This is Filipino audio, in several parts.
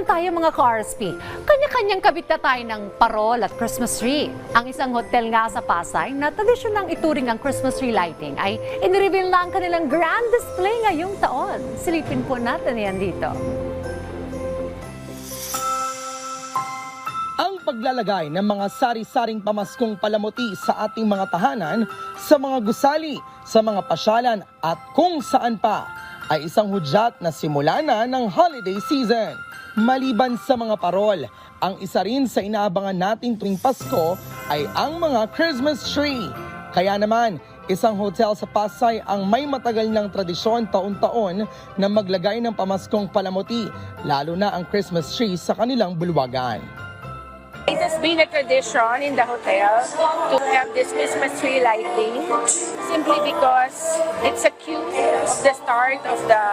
naman tayo mga ka-RSP. Kanya-kanyang kabit na tayo ng parol at Christmas tree. Ang isang hotel nga sa Pasay na tradisyon ng ituring ang Christmas tree lighting ay inireveal na ang kanilang grand display ngayong taon. Silipin po natin yan dito. Ang paglalagay ng mga sari-saring pamaskong palamuti sa ating mga tahanan, sa mga gusali, sa mga pasyalan at kung saan pa ay isang hudyat na simula na ng holiday season. Maliban sa mga parol, ang isa rin sa inaabangan natin tuwing Pasko ay ang mga Christmas tree. Kaya naman, isang hotel sa Pasay ang may matagal ng tradisyon taon-taon na maglagay ng pamaskong palamuti, lalo na ang Christmas tree sa kanilang bulwagan. It has been a tradition in the hotel to have this Christmas tree lighting simply because it's a cue of the start of the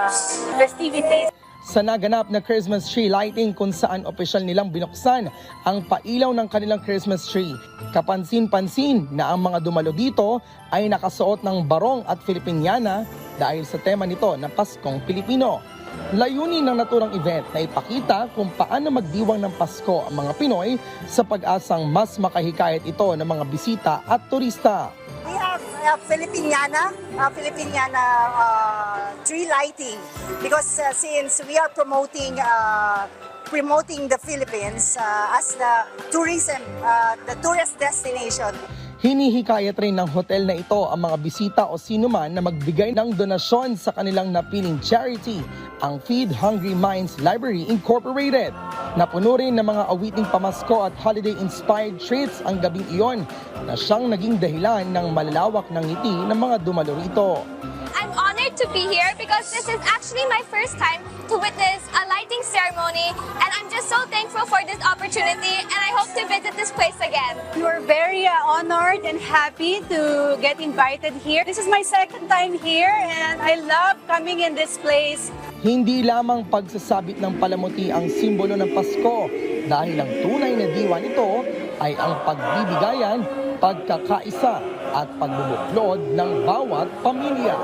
festivities. Sa naganap na Christmas tree lighting kung saan opisyal nilang binuksan ang pailaw ng kanilang Christmas tree, kapansin-pansin na ang mga dumalo dito ay nakasuot ng barong at Filipiniana dahil sa tema nito na Paskong Pilipino. Layunin ng naturang event na ipakita kung paano magdiwang ng Pasko ang mga Pinoy sa pag-asang mas makahikayat ito ng mga bisita at turista. We have Filipiniana tree lighting because since we are promoting the Philippines as the tourist destination. Hinihikayat rin ng hotel na ito ang mga bisita o sino man na magbigay ng donasyon sa kanilang napiling charity, ang Feed Hungry Minds Library Incorporated. Napuno rin ng mga awiting pamasko at holiday-inspired treats ang gabing iyon na siyang naging dahilan ng malalawak ng ngiti ng mga dumalo rito. I'm honored to be here because this is actually my first time to witness a lighting ceremony, and I'm just so thankful for this opportunity, and I hope to visit this place again. We're very honored and happy to get invited here. This is my second time here, and I love coming in this place. Hindi lamang pagsasabit ng palamuti ang simbolo ng Pasko dahil ang tunay na diwa nito ay ang pagbibigayan, pagkakaisa at pagbubuklod ng bawat pamilya.